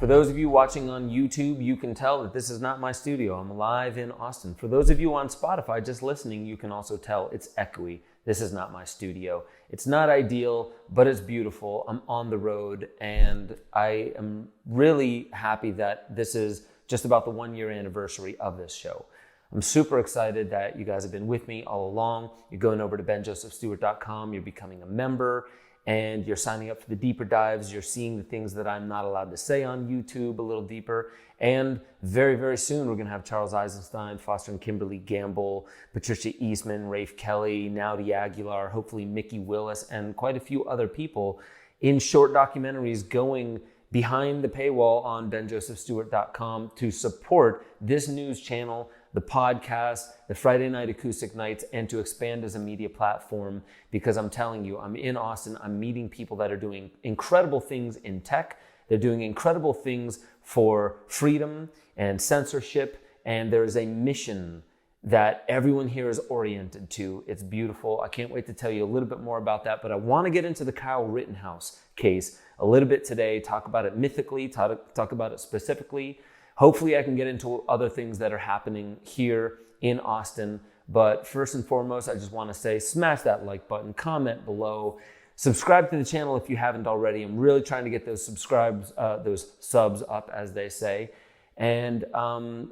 For those of you watching on YouTube, you can tell that this is not my studio. I'm live in Austin. For those of you on Spotify just listening, you can also tell it's echoey. This is not my studio. It's not ideal, but it's beautiful. I'm on the road, and I am really happy that this is just about the 1-year anniversary of this show. I'm super excited that you guys have been with me all along. You're going over to benjosephstewart.com. You're becoming a member, and you're signing up for the deeper dives. You're seeing the things that I'm not allowed to say on YouTube a little deeper. And very, very soon, we're going to have Charles Eisenstein, Foster and Kimberly Gamble, Patricia Eastman, Rafe Kelly, Naudi Aguilar, hopefully Mickey Willis, and quite a few other people in short documentaries going behind the paywall on benjosephstewart.com to support this news channel, the podcast, the Friday Night Acoustic Nights, and to expand as a media platform, because I'm telling you, I'm in Austin, I'm meeting people that are doing incredible things in tech, they're doing incredible things for freedom and censorship, and there is a mission that everyone here is oriented to. It's beautiful. I can't wait to tell you a little bit more about that, but I want to get into the Kyle Rittenhouse case a little bit today, talk about it mythically, talk about it specifically. Hopefully I can get into other things that are happening here in Austin. But first and foremost, I just want to say, smash that like button, comment below, subscribe to the channel if you haven't already. I'm really trying to get those subs up, as they say. And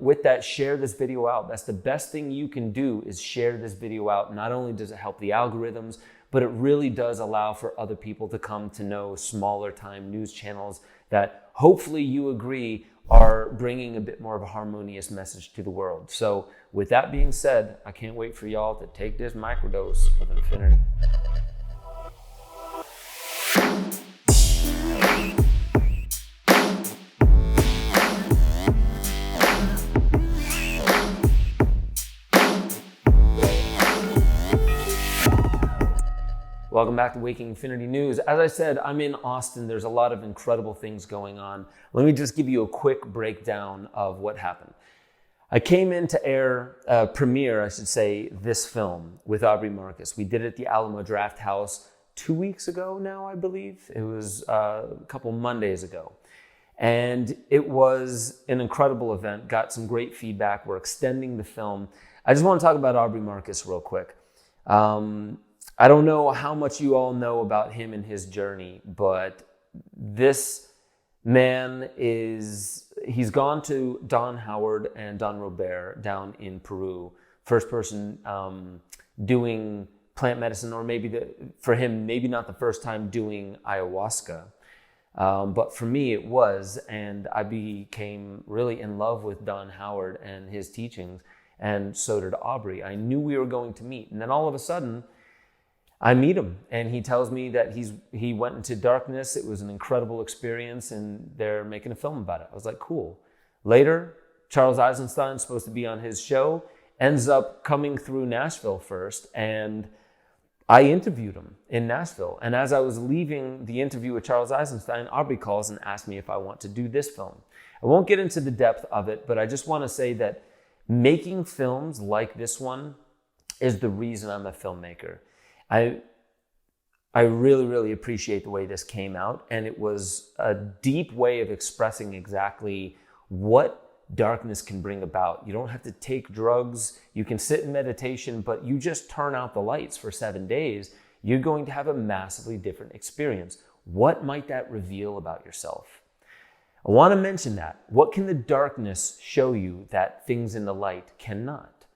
with that, share this video out. That's the best thing you can do, is share this video out. Not only does it help the algorithms, but it really does allow for other people to come to know smaller time news channels that hopefully you agree are bringing a bit more of a harmonious message to the world. So with that being said, I can't wait for y'all to take this microdose of infinity. Welcome back to Waking Infinity News. As I said, I'm in Austin. There's a lot of incredible things going on. Let me just give you a quick breakdown of what happened. I came in to premiere, I should say, this film with Aubrey Marcus. We did it at the Alamo Draft House 2 weeks ago now, I believe. It was a couple Mondays ago. And it was an incredible event, got some great feedback. We're extending the film. I just want to talk about Aubrey Marcus real quick. I don't know how much you all know about him and his journey, but this man he's gone to Don Howard and Don Robert down in Peru. First person doing plant medicine, or maybe for him, maybe not the first time doing ayahuasca. But for me, it was, and I became really in love with Don Howard and his teachings, and so did Aubrey. I knew we were going to meet, and then all of a sudden, I meet him, and he tells me that he went into darkness. It was an incredible experience, and they're making a film about it. I was like, cool. Later, Charles Eisenstein's supposed to be on his show, ends up coming through Nashville first, and I interviewed him in Nashville. And as I was leaving the interview with Charles Eisenstein, Aubrey calls and asks me if I want to do this film. I won't get into the depth of it, but I just want to say that making films like this one is the reason I'm a filmmaker. I really, really appreciate the way this came out, and it was a deep way of expressing exactly what darkness can bring about. You don't have to take drugs, you can sit in meditation, but you just turn out the lights for 7 days, you're going to have a massively different experience. What might that reveal about yourself? I want to mention that. What can the darkness show you that things in the light cannot?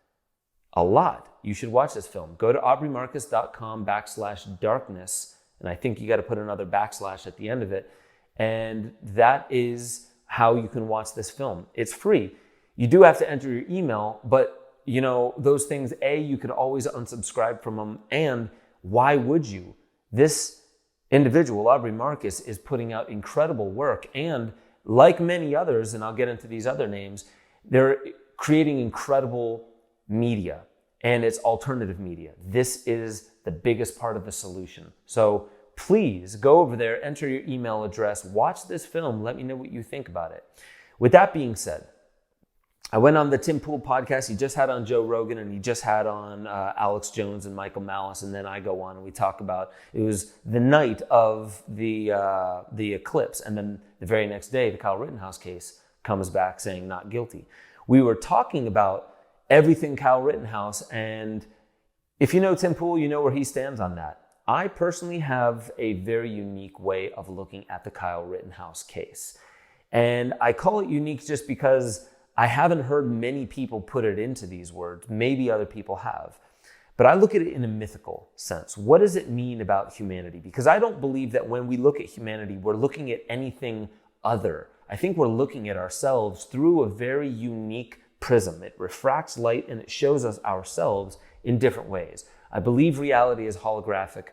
A lot. You should watch this film. Go to aubreymarcus.com/darkness, and I think you got to put another backslash at the end of it. And that is how you can watch this film. It's free. You do have to enter your email, but you know, those things, you could always unsubscribe from them. And why would you? This individual, Aubrey Marcus, is putting out incredible work. And like many others, and I'll get into these other names, they're creating incredible media, and it's alternative media. This is the biggest part of the solution. So please go over there, enter your email address, watch this film, let me know what you think about it. With that being said, I went on the Tim Pool podcast. He just had on Joe Rogan, and he just had on Alex Jones and Michael Malice. And then I go on and we talk about, it was the night of the eclipse. And then the very next day, the Kyle Rittenhouse case comes back saying not guilty. We were talking about everything Kyle Rittenhouse. And if you know Tim Pool, you know where he stands on that. I personally have a very unique way of looking at the Kyle Rittenhouse case. And I call it unique just because I haven't heard many people put it into these words. Maybe other people have. But I look at it in a mythical sense. What does it mean about humanity? Because I don't believe that when we look at humanity, we're looking at anything other. I think we're looking at ourselves through a very unique prism. It refracts light and it shows us ourselves in different ways. I believe reality is holographic.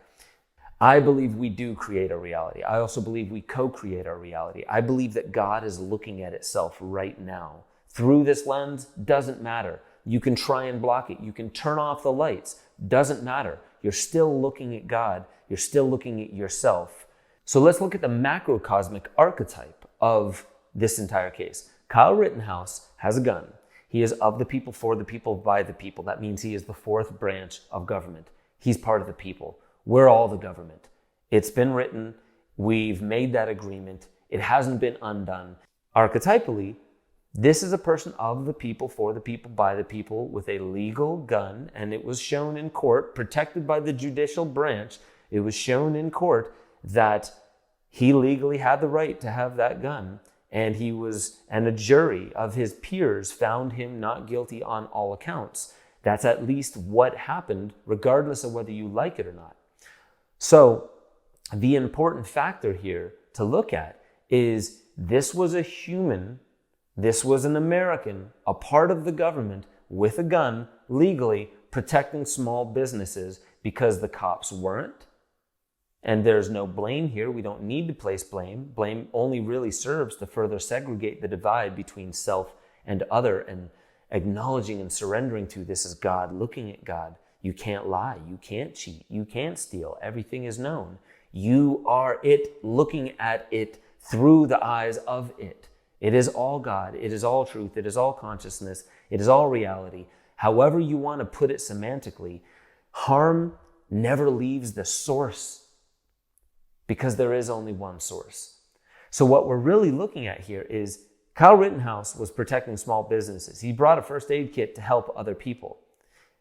I believe we do create our reality. I also believe we co-create our reality. I believe that God is looking at itself right now. Through this lens, doesn't matter. You can try and block it. You can turn off the lights. Doesn't matter. You're still looking at God. You're still looking at yourself. So let's look at the macrocosmic archetype of this entire case. Kyle Rittenhouse has a gun. He is of the people, for the people, by the people. That means he is the fourth branch of government. He's part of the people. We're all the government. It's been written. We've made that agreement. It hasn't been undone. Archetypally, this is a person of the people, for the people, by the people, with a legal gun, and it was shown in court, protected by the judicial branch. It was shown in court that he legally had the right to have that gun, and a jury of his peers found him not guilty on all accounts. That's at least what happened, regardless of whether you like it or not. So the important factor here to look at is this was a human. This was an American, a part of the government, with a gun, legally protecting small businesses because the cops weren't. And there's no blame here. We don't need to place blame. Blame only really serves to further segregate the divide between self and other, and acknowledging and surrendering to this is God, looking at God. You can't lie. You can't cheat. You can't steal. Everything is known. You are it, looking at it through the eyes of it. It is all God. It is all truth. It is all consciousness. It is all reality. However you want to put it semantically, harm never leaves the source because there is only one source. So what we're really looking at here is Kyle Rittenhouse was protecting small businesses. He brought a first aid kit to help other people.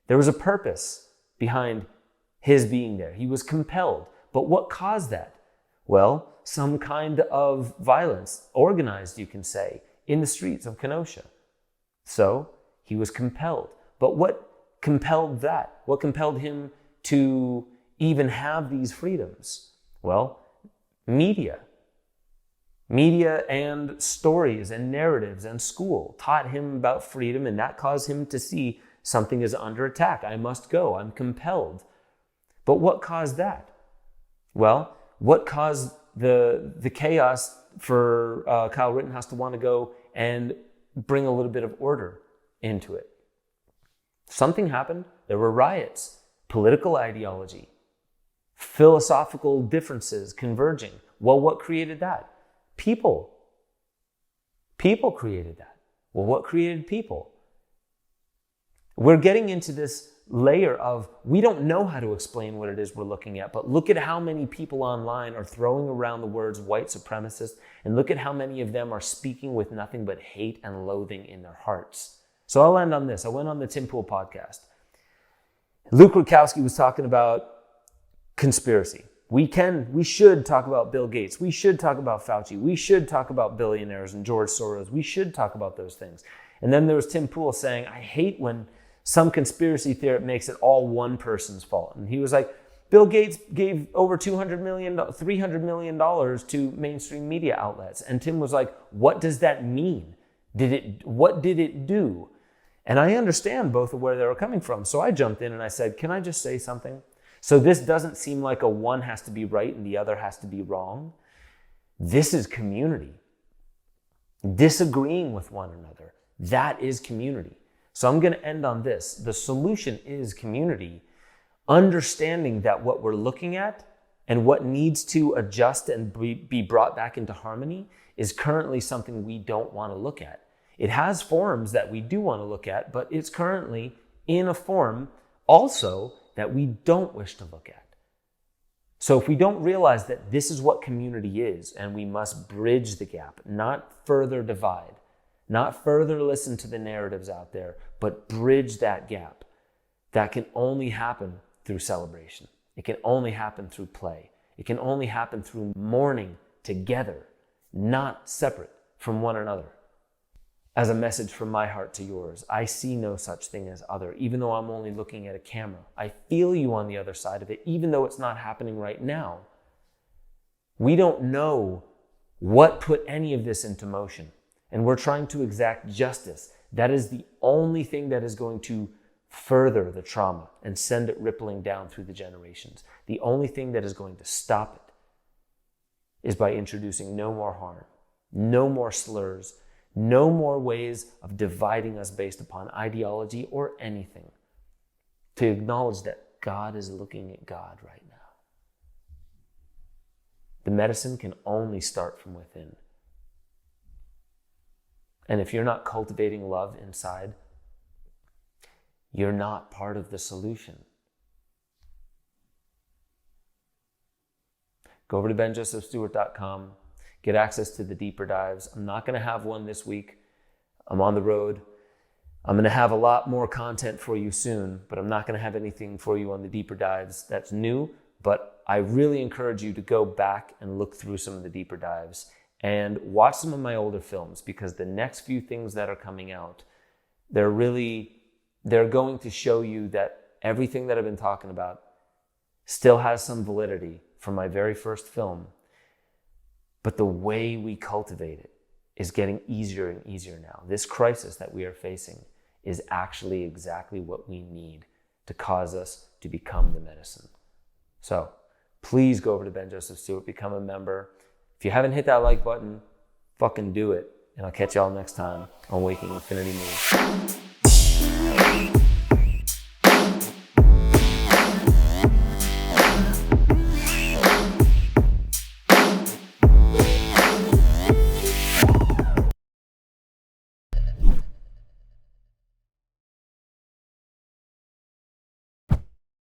There was a purpose behind his being there. He was compelled. But what caused that? Well, some kind of violence, organized, you can say, in the streets of Kenosha. So he was compelled. But what compelled that? What compelled him to even have these freedoms? Well, media. Media and stories and narratives and school taught him about freedom, and that caused him to see something is under attack. I must go. I'm compelled. But what caused that? Well, what caused the chaos for Kyle Rittenhouse to want to go and bring a little bit of order into it? Something happened. There were riots, political ideology, philosophical differences converging. Well, what created that? People. People created that. Well, what created people? We're getting into this layer of we don't know how to explain what it is we're looking at, but look at how many people online are throwing around the words white supremacist, and look at how many of them are speaking with nothing but hate and loathing in their hearts. So I'll end on this. I went on the Tim Pool podcast. Luke Rudkowski was talking about conspiracy. We should talk about Bill Gates. We should talk about Fauci. We should talk about billionaires and George Soros. We should talk about those things. And then there was Tim Pool saying, I hate when some conspiracy theory makes it all one person's fault. And he was like, Bill Gates gave over $300 million to mainstream media outlets. And Tim was like, what does that mean? What did it do? And I understand both of where they were coming from. So I jumped in and I said, can I just say something? So this doesn't seem like a one has to be right and the other has to be wrong. This is community. Disagreeing with one another. That is community. So I'm going to end on this. The solution is community. Understanding that what we're looking at and what needs to adjust and be brought back into harmony is currently something we don't want to look at. It has forms that we do want to look at, but it's currently in a form also that we don't wish to look at. So if we don't realize that this is what community is, and we must bridge the gap, not further divide, not further listen to the narratives out there, but bridge that gap, that can only happen through celebration. It can only happen through play. It can only happen through mourning together, not separate from one another. As a message from my heart to yours, I see no such thing as other, even though I'm only looking at a camera. I feel you on the other side of it, even though it's not happening right now. We don't know what put any of this into motion, and we're trying to exact justice. That is the only thing that is going to further the trauma and send it rippling down through the generations. The only thing that is going to stop it is by introducing no more harm, no more slurs, no more ways of dividing us based upon ideology or anything. To acknowledge that God is looking at God right now. The medicine can only start from within. And if you're not cultivating love inside, you're not part of the solution. Go over to benjosephstewart.com. Get access to the deeper dives. I'm not going to have one this week. I'm on the road. I'm going to have a lot more content for you soon, but I'm not going to have anything for you on the deeper dives that's new. But I really encourage you to go back and look through some of the deeper dives and watch some of my older films, because the next few things that are coming out, they're going to show you that everything that I've been talking about still has some validity from my very first film. But the way we cultivate it is getting easier and easier now. This crisis that we are facing is actually exactly what we need to cause us to become the medicine. So please go over to Ben Joseph Stewart, become a member. If you haven't hit that like button, fucking do it. And I'll catch y'all next time on Waking Infinity Moves.